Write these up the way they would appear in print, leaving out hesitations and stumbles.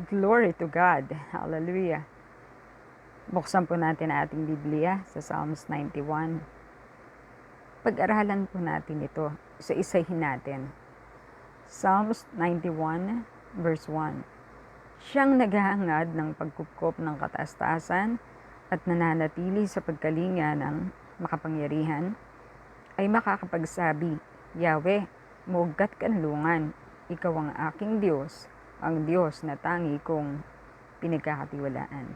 Glory to God. Hallelujah. Buksan po natin ang ating Biblia sa Psalms 91. Pag-aralan po natin ito. Isa-isahin natin. Psalms 91 verse 1. Siyang naghahangad ng pagkupkop ng kataas-taasan at nananatili sa pagkalinga ng makapangyarihan ay makakapagsabi, Yahweh, mugat kanlungan, ikaw ang aking Diyos, ang Diyos na tangi kong pinagkakatiwalaan.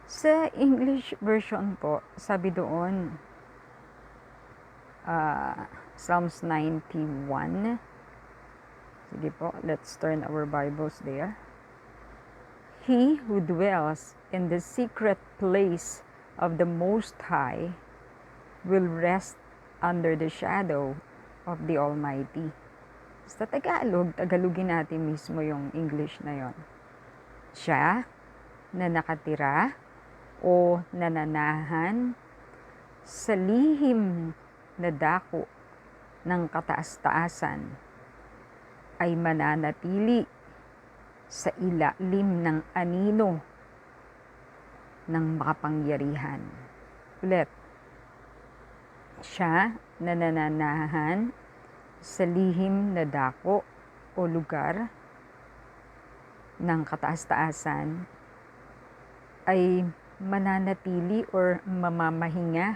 Sa English version po, sabi doon, Psalms 91. Sige po, let's turn our Bibles there. He who dwells in the secret place of the Most High will rest under the shadow of the Almighty. Sa Tagalogin natin mismo yung English na yon. Siya na nakatira o nananahan sa lihim na dako ng kataas-taasan ay mananatili sa ilalim ng anino ng makapangyarihan. Ulit, siya na nananahan sa lihim na dako o lugar ng kataas-taasan ay mananatili or mamamahinga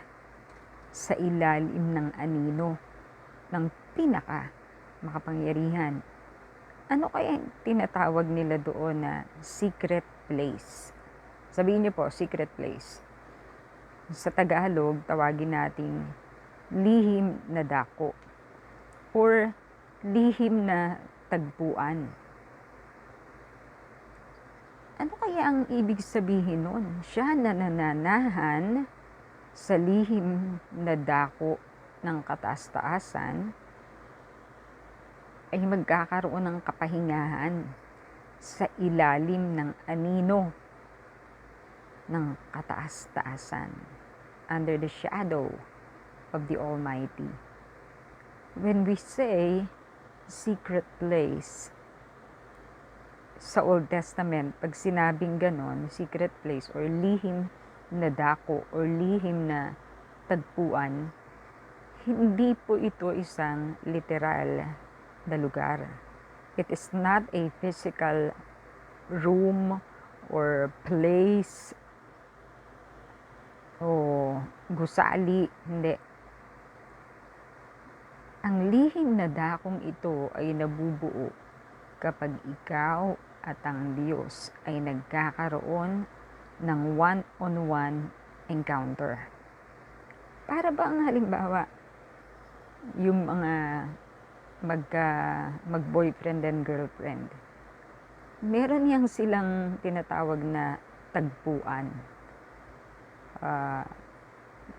sa ilalim ng anino ng pinaka makapangyarihan. Ano kaya tinatawag nila doon na secret place? Sabihin niyo po, secret place. Sa Tagalog, tawagin nating lihim na dako or lihim na tagpuan. Ano kaya ang ibig sabihin nun? Siya na nananahan sa lihim na dako ng kataas-taasan ay magkakaroon ng kapahingahan sa ilalim ng anino ng kataas-taasan, under the shadow of the Almighty. When we say secret place, sa Old Testament, pag sinabing ganon, secret place or lihim na dako or lihim na tagpuan, hindi po ito isang literal na lugar. It is not a physical room or place o gusali, hindi. Ang lihim na dakong ito ay nabubuo kapag ikaw at ang Diyos ay nagkakaroon ng one-on-one encounter. Para ba ang halimbawa, yung mga mag-boyfriend and girlfriend, meron yang silang tinatawag na tagpuan.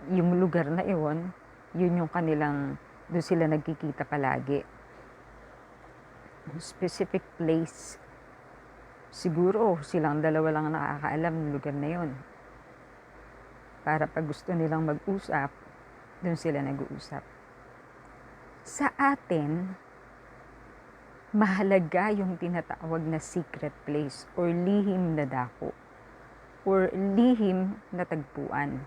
Yung lugar na iyon, yun yung kanilang, doon sila nagkikita palagi. Specific place. Siguro silang dalawa lang nakakaalam ng lugar na yun. Para pag gusto nilang mag-usap, doon sila nag-uusap. Sa atin, mahalaga yung tinatawag na secret place or lihim na dako or lihim na tagpuan.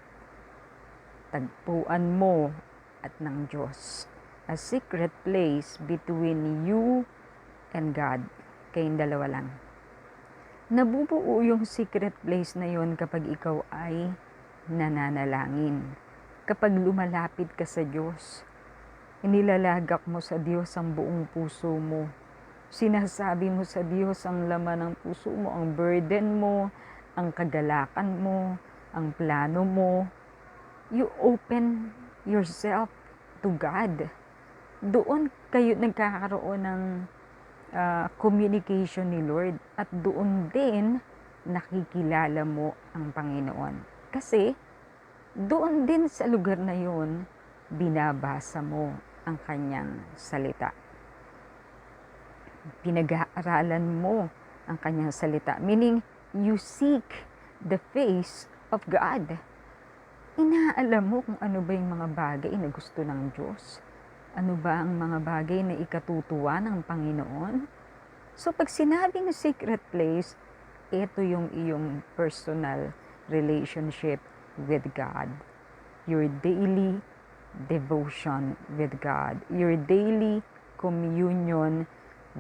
Tagpuan mo at ng Diyos. A secret place between you and God. Kayong dalawa lang. Nabubuo yung secret place na yon kapag ikaw ay nananalangin. Kapag lumalapit ka sa Diyos, inilalagak mo sa Diyos ang buong puso mo. Sinasabi mo sa Diyos ang laman ng puso mo, ang burden mo, ang kagalakan mo, ang plano mo. You open yourself to God. Doon kayo nagkakaroon ng communication ni Lord at doon din nakikilala mo ang Panginoon. Kasi doon din sa lugar na yun, binabasa mo ang kanyang salita. Pinag-aaralan mo ang kanyang salita. Meaning, you seek the face of God. Inaalam mo kung ano ba yung mga bagay na gusto ng Diyos. Ano ba ang mga bagay na ikatutuwa ng Panginoon? So pag sinabing secret place, ito yung iyong personal relationship with God. Your daily devotion with God. Your daily communion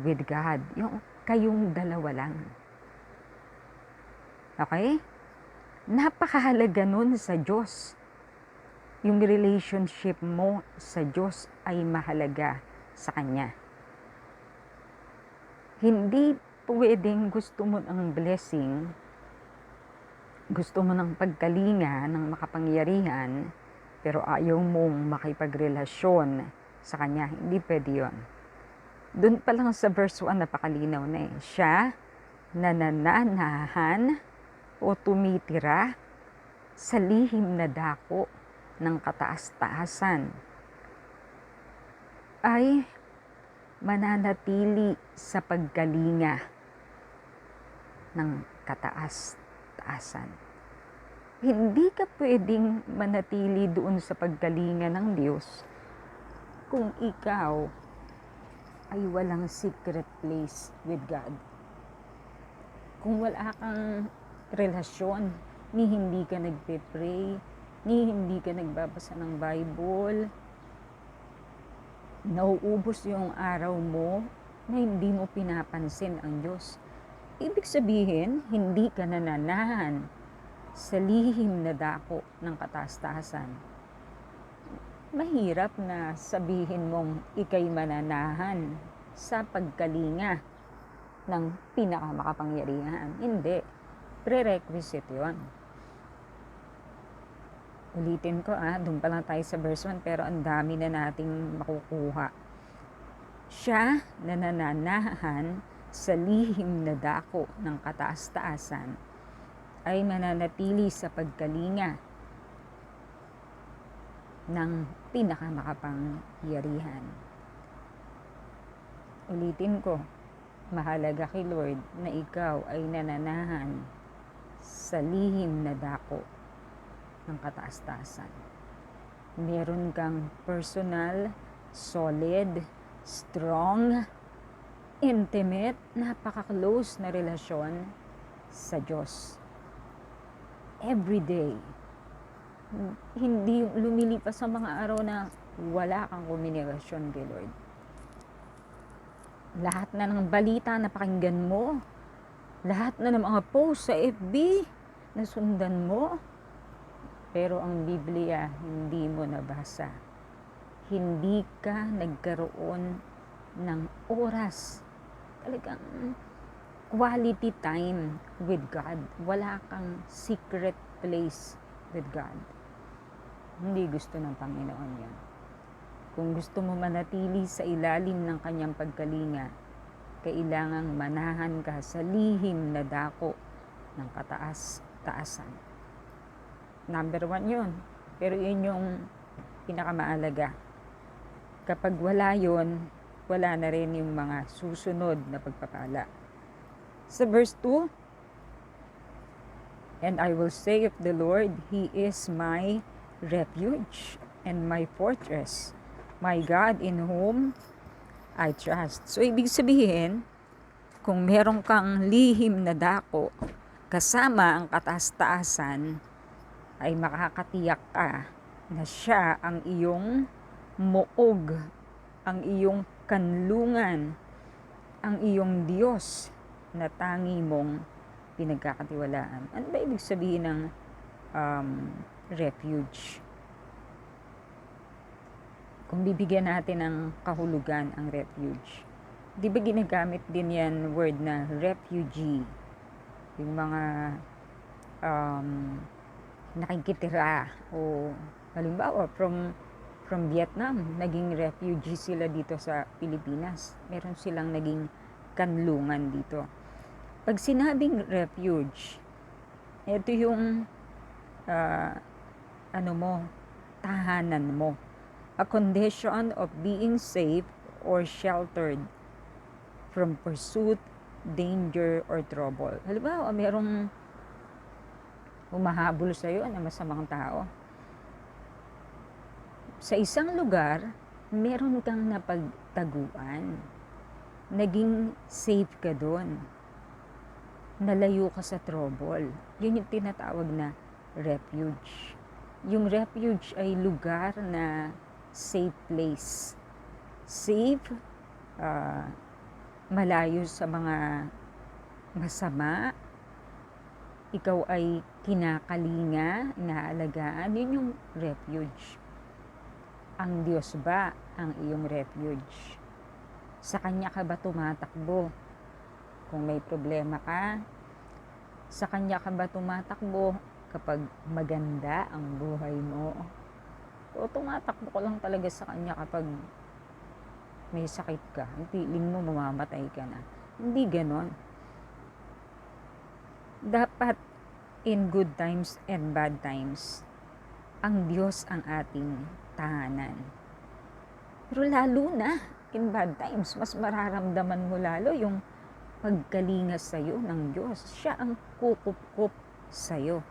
with God. Yung kayong dalawa lang. Okay? Napakahalaga nun sa Diyos. Yung relationship mo sa Diyos ay mahalaga sa Kanya. Hindi pwedeng gusto mo ng blessing, gusto mo ng pagkalinga, ng makapangyarihan, pero ayaw mong makipagrelasyon sa Kanya. Hindi pwede yun. Doon pa lang sa verse 1, napakalinaw na eh. Siya nanananahan o tumitira sa lihim na dako ng kataas-taasan ay mananatili sa pagkalinga ng kataas-taasan. Hindi ka pwedeng manatili doon sa pagkalinga ng Diyos kung ikaw ay walang secret place with God. Kung wala kang relasyon, ni hindi ka nagpe-pray, ni hindi ka nagbabasa ng Bible, nauubos yung araw mo na hindi mo pinapansin ang Diyos. Ibig sabihin, hindi ka nananahan sa lihim na dako ng kataas-taasan. Mahirap na sabihin mong ikay mananahan sa pagkalinga ng pinakamakapangyarihan. Hindi. Prerequisite yun. Ulitin ko doon pa lang tayo sa verse 1, pero ang dami na nating makukuha. Siya na nananahan sa lihim na dako ng kataas-taasan ay mananatili sa pagkalinga ng pinakamakapangyarihan. Ulitin ko, mahalaga kay Lord na ikaw ay nananahan sa lihim na dako ng kataas-taasan. Meron kang personal, solid, strong, intimate, napaka-close na relasyon sa Diyos. Every day. Hindi lumilipas sa mga araw na wala kang komunikasyon kay Lord. Lahat na ng balita na pakinggan mo, lahat na ng mga post sa FB na sundan mo, pero ang Biblia hindi mo nabasa. Hindi ka nagkaroon ng oras, talagang quality time with God. Wala kang secret place with God. Hindi gusto ng Panginoon yan. Kung gusto mo manatili sa ilalim ng kanyang pagkalinga, kailangang manahan ka sa lihim na dako ng kataas-taasan. Number 1 yun. Pero yun yung pinakamaalaga. Kapag wala yun, wala na rin yung mga susunod na pagpapala. Sa verse 2, and I will say of the Lord, He is my refuge and my fortress, my God in whom I trust. So, ibig sabihin, kung meron kang lihim na dako, kasama ang kataas-taasan, ay makakatiyak ka na siya ang iyong muog, ang iyong kanlungan, ang iyong Diyos na tangi mong pinagkakatiwalaan. Ano ba ibig sabihin ng refuge? Kung bibigyan natin ng kahulugan ang refuge, di ba ginagamit din yan word na refugee? Yung mga nakikitira o halimbawa from Vietnam, naging refugee sila dito sa Pilipinas. Meron silang naging kanlungan dito. Pag sinabing refuge, ito yung tahanan mo. A condition of being safe or sheltered from pursuit, danger, or trouble. Halimbawa, merong humahabol sa iyo na masamang tao. Sa isang lugar, meron kang napagtaguan. naging safe ka doon. Nalayo ka sa trouble. Yun yung tinatawag na refuge. Yung refuge ay lugar na safe place. Safe, malayo sa mga masama. Ikaw ay kinakalinga, inaalagaan. Yun yung refuge. Ang Diyos ba ang iyong refuge? Sa Kanya ka ba tumatakbo? Kung may problema ka, sa Kanya ka ba tumatakbo kapag maganda ang buhay mo? O tumatakbo ka lang talaga sa Kanya kapag may sakit ka, feeling mo mamamatay ka na? Hindi ganon. Dapat in good times and bad times, ang Diyos ang ating tahanan. Pero lalo na in bad times, mas mararamdaman mo lalo yung pagkalinga sa'yo ng Diyos. Siya ang kukup-kup sa'yo.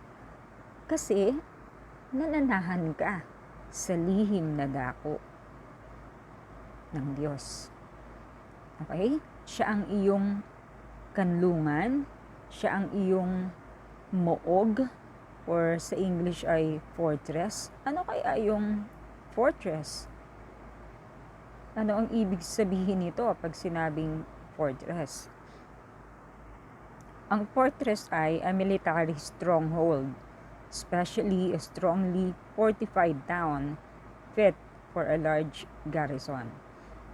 Kasi nananahan ka sa lihim na dako ng Diyos. Okay? Siya ang iyong kanlungan. Siya ang iyong moog, or sa English ay fortress. Ano kaya yung fortress? Ano ang ibig sabihin nito pag sinabing fortress? Ang fortress ay a military stronghold, especially a strongly fortified town fit for a large garrison.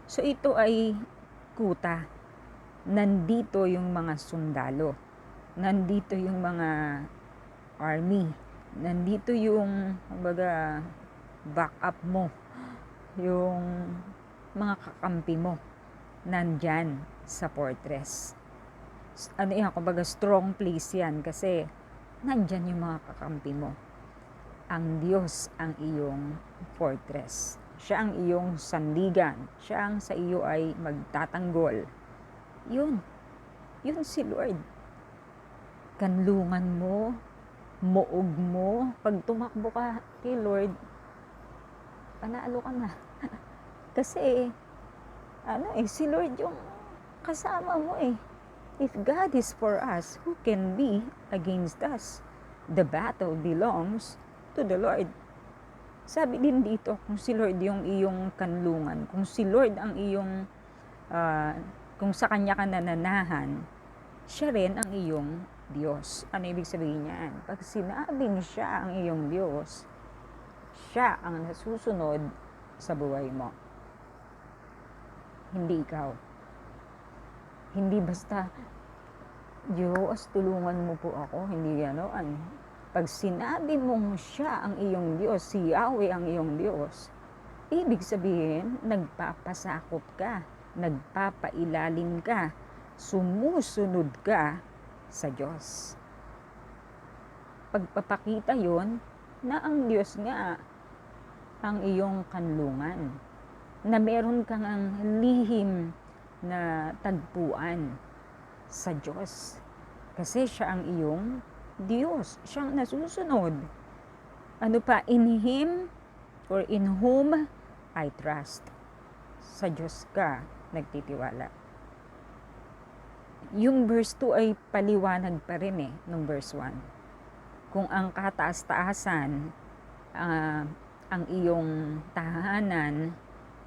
So ito ay kuta. Nandito yung mga sundalo. Nandito yung mga army. Nandito yung backup mo. Yung mga kakampi mo. Nandyan sa fortress. Ano yan, strong place yan kasi nandyan yung mga kakampi mo. Ang Diyos ang iyong fortress. Siya ang iyong sandigan. Siya ang sa iyo ay magtatanggol. Yun si Lord. Kanlungan mo, moog mo. Pag tumakbo ka kay Lord, panalo ka na. Kasi, si Lord yung kasama mo eh. If God is for us, who can be against us? The battle belongs to the Lord. Sabi din dito, kung si Lord yung iyong kanlungan, kung si Lord ang iyong, kung sa Kanya ka nananahan, siya rin ang iyong Diyos. Ano ibig sabihin niyan? Pag sinabing siya ang iyong Diyos, siya ang nasusunod sa buhay mo. Hindi ikaw. Hindi basta, Diyos, tulungan mo po ako. Hindi ganoon. Pag sinabi mong siya ang iyong Diyos, si Yahweh ang iyong Diyos, ibig sabihin, nagpapasakop ka, nagpapailalim ka, sumusunod ka sa Diyos. Pagpapakita yon na ang Diyos nga ang iyong kanlungan, na meron kang lihim na tagpuan sa Diyos. Kasi siya ang iyong Diyos. Siya ang nasusunod. Ano pa? In Him or in whom I trust. Sa Diyos ka nagtitiwala. Yung verse 2 ay paliwanag pa rin nung verse 1. Kung ang kataas-taasan, ang iyong tahanan,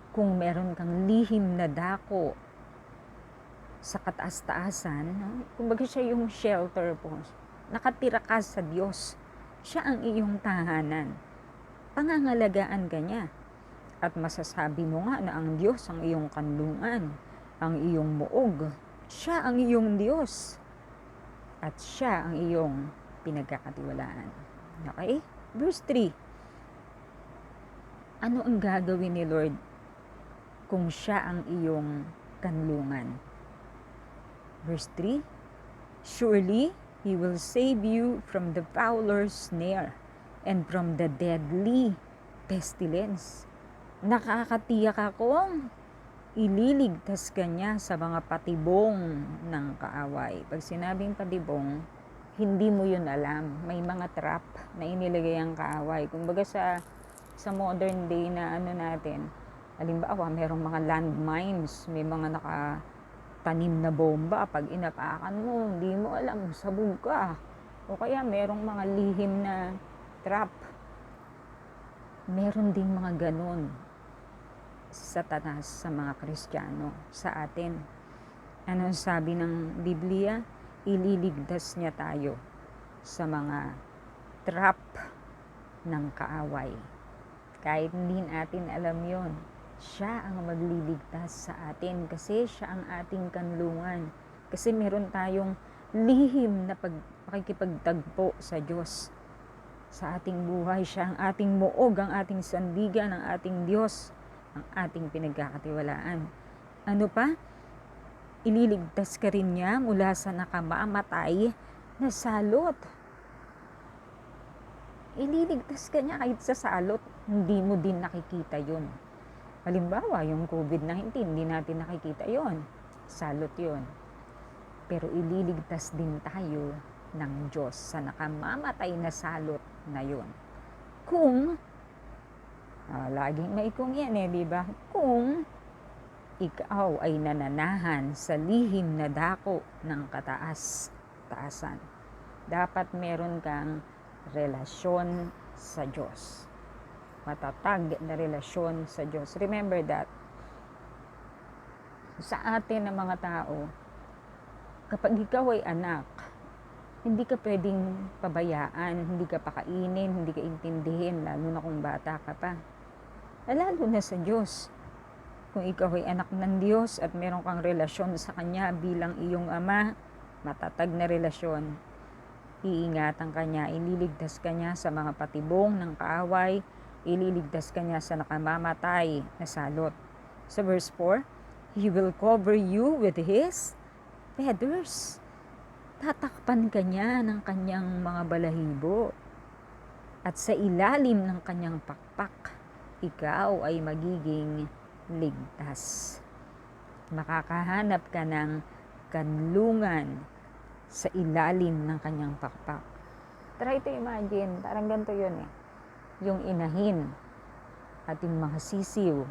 kung meron kang lihim na dako sa kataas-taasan, kumbaga siya yung shelter po. Nakatira ka sa Diyos. Siya ang iyong tahanan. Pangangalagaan ka niya. At masasabi mo nga na ang Diyos ang iyong kanlungan, ang iyong muog. Siya ang iyong Diyos. At siya ang iyong pinagkakatiwalaan. Okay? Verse 3. Ano ang gagawin ni Lord kung siya ang iyong kanlungan? Verse 3, surely He will save you from the fowler's snare and from the deadly pestilence. Nakakatiyak akong ililigtas ka niya sa mga patibong ng kaaway. Pag sinabing patibong, hindi mo yun alam. May mga trap na inilagay ang kaaway. Kumbaga sa modern day na natin, halimbawa, merong mga landmines, may mga tanim na bomba, pag inapakan mo, hindi mo alam, sabog ka. O kaya merong mga lihim na trap. Meron ding mga ganon sa Satanas sa mga Kristiyano, sa atin. Ano sabi ng Biblia? Ililigtas niya tayo sa mga trap ng kaaway. Kahit hindi natin alam yon, siya ang magliligtas sa atin kasi siya ang ating kanlungan. Kasi meron tayong lihim na pakikipagtagpo sa Diyos. Sa ating buhay, siya ang ating muog, ang ating sandigan, ang ating Diyos, ang ating pinagkakatiwalaan. Ano pa? Ililigtas ka rin niya mula sa nakamamatay na salot. Ililigtas ka niya kahit sa salot, hindi mo din nakikita yun. Halimbawa, yung COVID-19, hindi natin nakikita yon, salot yon. Pero ililigtas din tayo ng Diyos sa nakamamatay na salot na yon. Kung, laging may kung yan di ba? Kung ikaw ay nananahan sa lihim na dako ng taasan, dapat meron kang relasyon sa Diyos. Matatag na relasyon sa Diyos. Remember that. Sa atin ng mga tao, kapag ikaw ay anak, hindi ka pwedeng pabayaan, hindi ka pakainin, hindi ka intindihin, lalo na kung bata ka pa. Lalo na sa Diyos. Kung ikaw ay anak ng Diyos at meron kang relasyon sa Kanya bilang iyong ama, matatag na relasyon, iingatan ka niya, ililigtas ka niya sa mga patibong ng kaaway, ililigtas ka niya sa nakamamatay na salot. Sa verse 4, He will cover you with His feathers. Tatakpan ka niya ng kanyang mga balahibo. At sa ilalim ng kanyang pakpak, ikaw ay magiging ligtas. Makakahanap ka ng kanlungan sa ilalim ng kanyang pakpak. Try to imagine, parang ganito yun yung inahin at yung mga sisiw.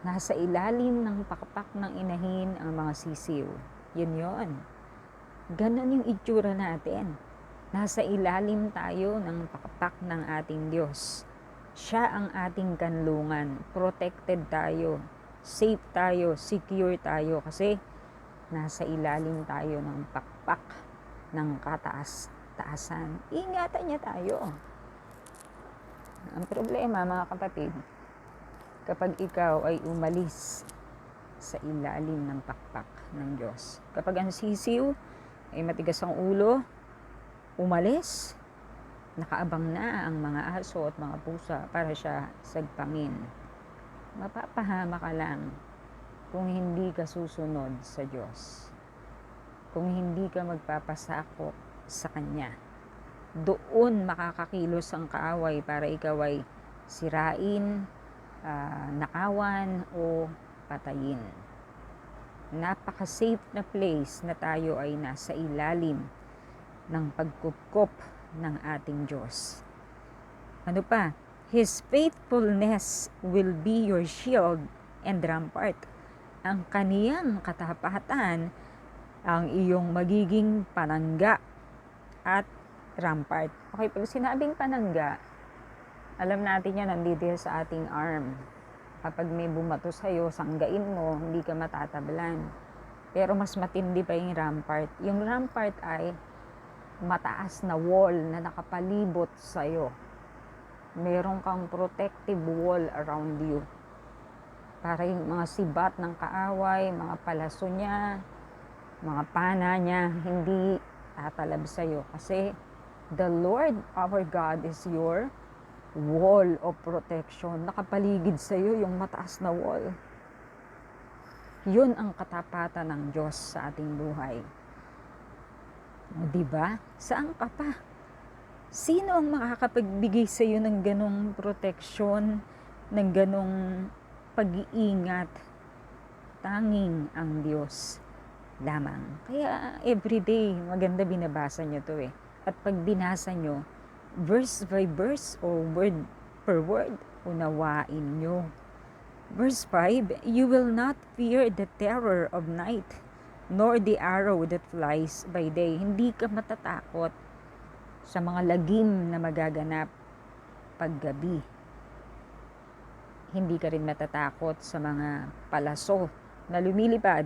Nasa ilalim ng pakpak ng inahin ang mga sisiw. Yun yun. Ganon yung itsura natin. Nasa ilalim tayo ng pakpak ng ating Diyos. Siya ang ating kanlungan. Protected tayo. Safe tayo. Secure tayo. Kasi nasa ilalim tayo ng pakpak ng taasan. Ingatan niya tayo. Ang problema, mga kapatid, kapag ikaw ay umalis sa ilalim ng pakpak ng Diyos. Kapag ang sisiw ay matigas ang ulo, umalis, nakaabang na ang mga aso at mga pusa para siya sagpangin. Mapapahama ka lang kung hindi ka susunod sa Diyos. Kung hindi ka magpapasakop sa Kanya. Doon makakakilos ang kaaway para ikaw ay sirain, nakawan o patayin. Napaka-safe na place na tayo ay nasa ilalim ng pagkupkop ng ating Diyos. Ano pa? His faithfulness will be your shield and rampart. Ang kaniyang katapatan ang iyong magiging panangga at rampart. Okay, pag sinabing panangga, alam natin yan, nandito sa ating arm. Kapag may bumato sa'yo, sanggain mo, hindi ka matatablan. Pero mas matindi pa yung rampart. Yung rampart ay mataas na wall na nakapalibot sa'yo. Meron kang protective wall around you. Para yung mga sibat ng kaaway, mga palaso niya, mga pana niya, hindi tatalab sa'yo. Kasi the Lord our God is your wall of protection. Nakapaligid sa'yo yung mataas na wall. Yun ang katapatan ng Diyos sa ating buhay. O, diba? Saan ka pa? Sino ang makakapagbigay sa iyo ng ganong proteksyon, ng ganong pag-iingat? Tanging ang Diyos lamang. Kaya everyday, maganda binabasa nyo to At pag binasa nyo, verse by verse o word per word, unawain nyo Verse 5, you will not fear the terror of night, nor the arrow that flies by day. Hindi ka matatakot sa mga lagim na magaganap paggabi. Hindi ka rin matatakot sa mga palaso na lumilipad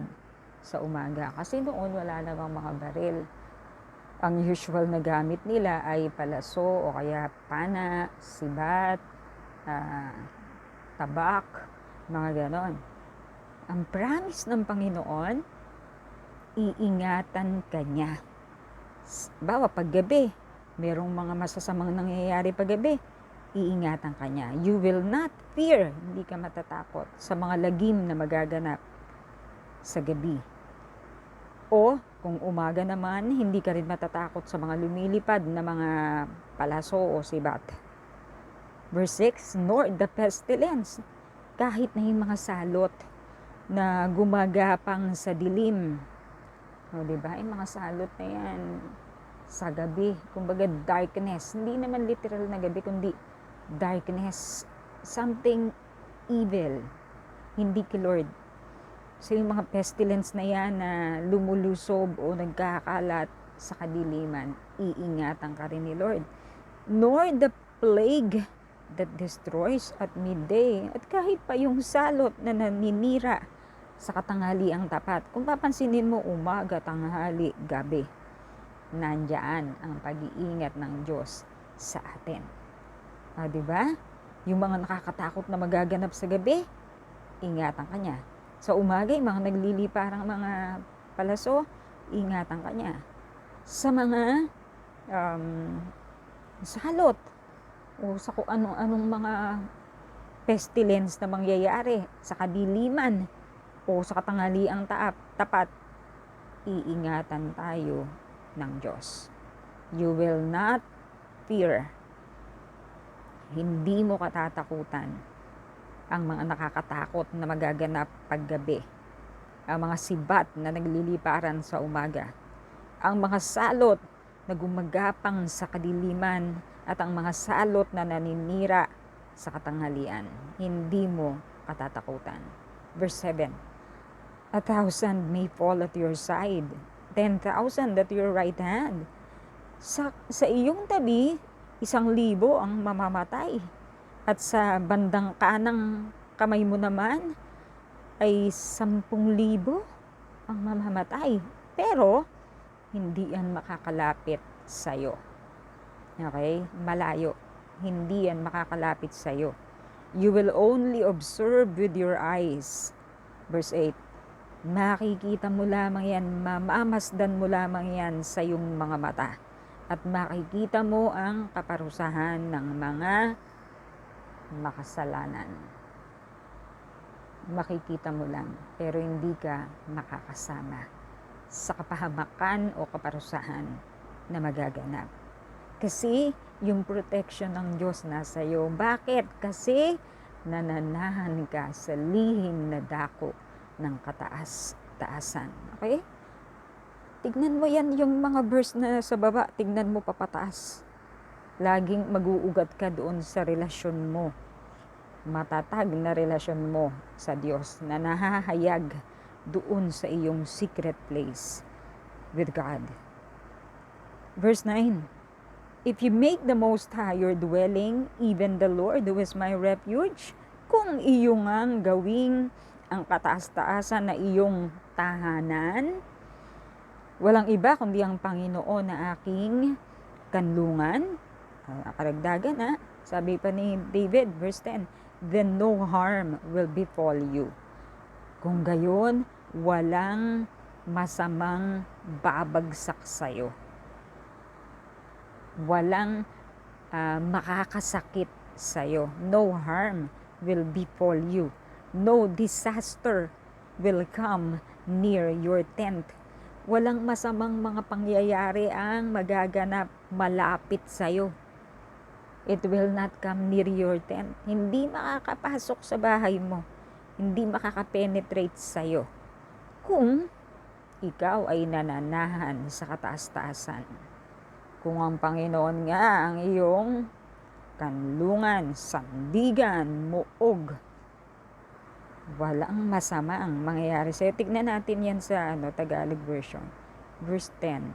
sa umaga. Kasi noon wala namang mga baril. Ang usual na gamit nila ay palaso o kaya pana, sibat, tabak, mga ganon. Ang promise ng Panginoon, iingatan ka niya. Bawa paggabi, merong mga masasamang nangyayari paggabi, iingatan ka niya. You will not fear, hindi ka matatakot sa mga lagim na magaganap sa gabi. O kung umaga naman, hindi ka rin matatakot sa mga lumilipad na mga palaso o sibat. Verse 6, nor the pestilence, kahit na yung mga salot na gumagapang sa dilim. O diba, yung mga salot na yan sa gabi, kumbaga darkness, hindi naman literal na gabi, kundi darkness, something evil, hindi kay Lord. So yung mga pestilence na yan na lumulusob o nagkakalat sa kadiliman, iingatan ka rin ni Lord. Nor the plague that destroys at midday. At kahit pa yung salot na naninira sa katanghaliang tapat. Kung papansinin mo, umaga, tanghali, gabi, nandyan ang pag-iingat ng Diyos sa atin. Diba? Yung mga nakakatakot na magaganap sa gabi, ingatan ka niya. Sa umaga, yung mga nagliliparang mga palaso, ingatan ka niya. Sa mga salot, o sa kung anong mga pestilence na mangyayari sa kadiliman o sa katanghaliang tapat, iingatan tayo ng Diyos. You will not fear. Hindi mo katatakutan ang mga nakakatakot na magaganap paggabi, ang mga sibat na nagliliparan sa umaga, ang mga salot na gumagapang sa kadiliman, at ang mga salot na naninira sa katanghalian. Hindi mo katatakutan. Verse 7, 1,000 may fall at your side, 10,000 at your right hand. Sa iyong tabi, 1,000 ang mamamatay. At sa bandang kanang kamay mo naman, ay 10,000 ang mamamatay. Pero, hindi yan makakalapit sa'yo. Okay? Malayo. Hindi yan makakalapit sa'yo. You will only observe with your eyes. Verse 8, makikita mo lamang yan, mamamasdan mo lamang yan sa iyong mga mata. At makikita mo ang kaparusahan ng mga makasalanan. Makikita mo lang, pero hindi ka makakasama sa kapahamakan o kaparusahan na magaganap. Kasi yung protection ng Diyos nasa iyo. Bakit? Kasi nananahan ka sa lihim na dako ng kataas-taasan. Okay? Tignan mo yan, yung mga verse na sa baba, tignan mo papataas. Laging mag-uugat ka doon sa relasyon mo. Matatag na relasyon mo sa Diyos na nahahayag doon sa iyong secret place with God. Verse 9, if you make the Most High your dwelling, even the Lord who is my refuge, kung iyong ang gawing ang kataas-taasan na iyong tahanan, walang iba kundi ang Panginoon na aking kanlungan. Karagdagan sabi pa ni David, verse 10, then no harm will befall you. Kung gayon, walang masamang babagsak sa'yo. Walang makakasakit sa'yo. No harm will befall you. No disaster will come near your tent. Walang masamang mga pangyayari ang magaganap malapit sa'yo. It will not come near your tent. Hindi makakapasok sa bahay mo. Hindi makakapenetrate sa'yo. Kung ikaw ay nananahan sa kataas-taasan. Kung ang Panginoon nga ang iyong kanlungan, sandigan, muog. Walang masama ang mangyayari sa'yo. Tignan natin yan sa Tagalog version. Verse 10.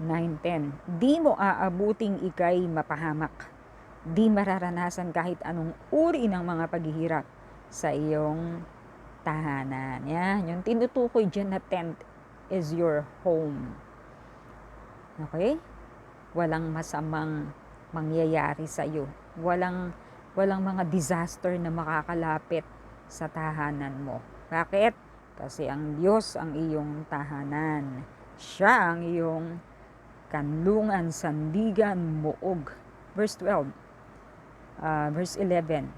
9:10. Di mo aabuting ikay mapahamak. Di mararanasan kahit anong uri ng mga paghihirap sa iyong tahanan. Yan, yung tinutukoy dyan na tent is your home. Okay? Walang masamang mangyayari sa iyo. Walang mga disaster na makakalapit sa tahanan mo. Bakit? Kasi ang Diyos ang iyong tahanan. Siya ang iyong kanlungan, sandigan, muog. Verse 12. Verse 11.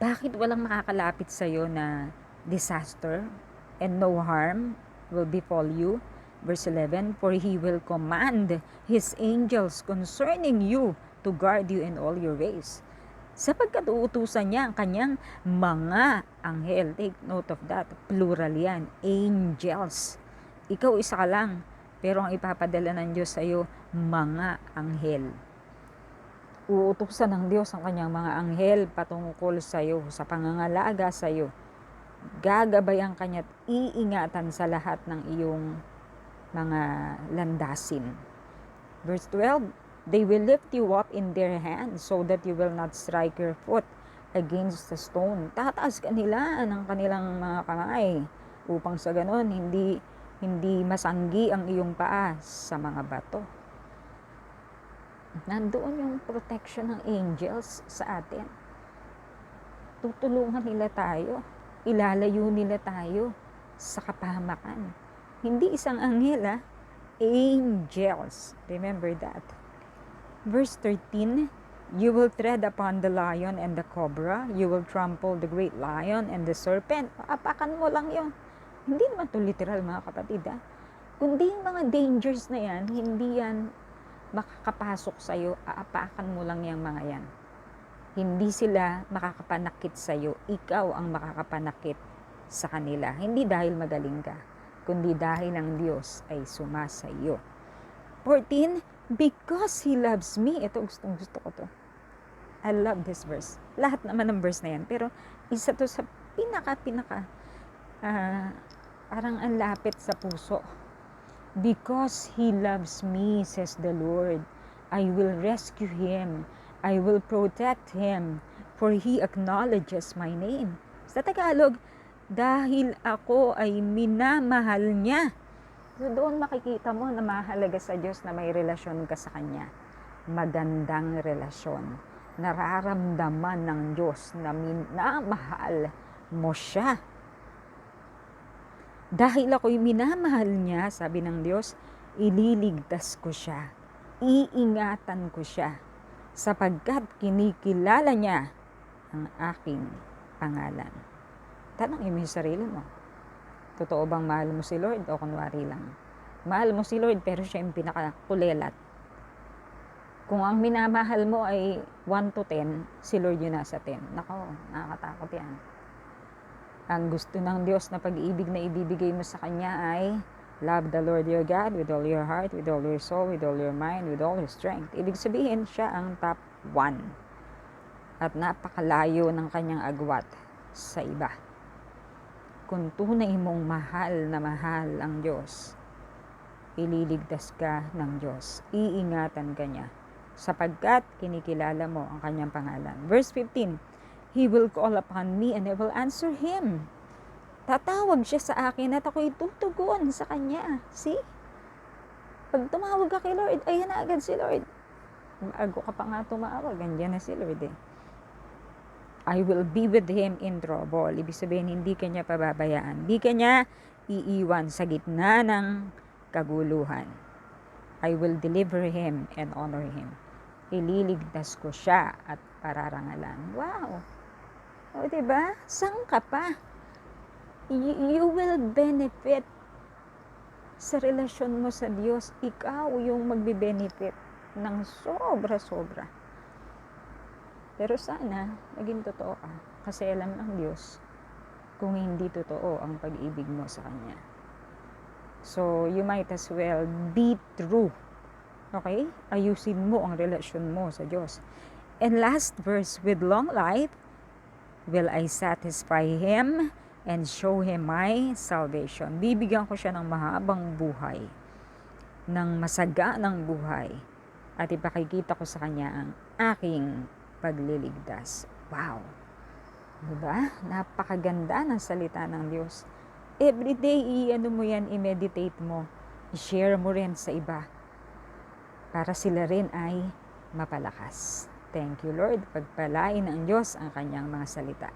Bakit walang makakalapit sa iyo na disaster and no harm will befall you? Verse 11, for He will command His angels concerning you to guard you in all your ways. Sapagkat uutusan niya ang kanyang mga anghel. Take note of that. Plural yan. Angels. Ikaw isa ka lang. Pero ang ipapadala ng Diyos sa iyo, mga anghel. Uutusan ng Diyos ang kanyang mga anghel patungkol sa iyo, sa pangangalaga sa iyo. Gagabayan kanya't iingatan sa lahat ng iyong mga landasin. Verse 12, they will lift you up in their hands so that you will not strike your foot against the stone. Tataas kanila ng kanilang mga kamay upang sa ganon hindi masanggi ang iyong paa sa mga bato. Nandoon yung protection ng angels sa atin. Tutulungan nila tayo. Ilalayo nila tayo sa kapahamakan. Hindi isang anghel, angels. Remember that. Verse 13, you will tread upon the lion and the cobra. You will trample the great lion and the serpent. Apakan mo lang yun. Hindi naman to literal, mga kapatid. Kundi yung mga dangers na yan, hindi yan makakapasok sa'yo. Aapakan mo lang yung mga yan. Hindi sila makakapanakit sa'yo. Ikaw ang makakapanakit sa kanila. Hindi dahil magaling ka, kundi dahil ang Diyos ay sumasa iyo. 14, because He loves me. Ito, gusto ko to. I love this verse. Lahat naman ng verse na yan. Pero isa to sa parang ang lapit sa puso. Because He loves me, says the Lord, I will rescue him. I will protect him, for He acknowledges my name. Sa Tagalog, dahil ako ay minamahal niya. So doon makikita mo na mahalaga sa Diyos na may relasyon ka sa Kanya. Magandang relasyon. Nararamdaman ng Diyos na minamahal mo siya. Dahil ako'y minamahal niya, sabi ng Diyos, ililigtas ko siya. Iingatan ko siya. Sapagkat kinikilala niya ang aking pangalan. Tanongin mo yung sarili mo. Totoo bang mahal mo si Lord o kunwari lang? Mahal mo si Lord pero siya yung pinakakulelat. Kung ang minamahal mo ay 1 to 10, si Lord yun nasa 10. Nako, nakakatakot yan. Ang gusto ng Diyos na pag-ibig na ibibigay mo sa Kanya ay love the Lord your God with all your heart, with all your soul, with all your mind, with all your strength. Ibig sabihin, siya ang top 1. At napakalayo ng kanyang agwat sa iba. Kung tunay mong mahal na mahal ang Diyos, ililigtas ka ng Diyos. Iingatan ka niya. Sapagkat kinikilala mo ang kanyang pangalan. Verse 15, He will call upon me and I will answer him. Tatawag siya sa akin at ako'y tutugon sa kanya. See? Pag tumawag ka kay Lord, ayan na agad si Lord. Bago ka pa nga tumawag, andyan na si Lord eh. I will be with him in trouble. Ibig sabihin, hindi ka niya pababayaan. Hindi ka niya iiwan sa gitna ng kaguluhan. I will deliver him and honor him. Ililigtas ko siya at pararangalan. Wow! O diba? Saan ka pa? You will benefit sa relasyon mo sa Diyos. Ikaw yung magbe-benefit ng sobra-sobra. Pero sana, maging totoo ka. Kasi alam ng Diyos kung hindi totoo ang pag-ibig mo sa Kanya. So, you might as well be true. Okay? Ayusin mo ang relasyon mo sa Diyos. And last verse, with long life, will I satisfy him and show him my salvation. Bibigyan ko siya ng mahabang buhay, ng masaganang buhay, at ipakikita ko sa kanya ang aking pagliligtas. Wow! Diba? Napakaganda ng salita ng Diyos. Everyday, i-ano mo yan, i-meditate mo. I-share mo rin sa iba para sila rin ay mapalakas. Thank you, Lord. Pagpalain ng Diyos ang kanyang mga salita.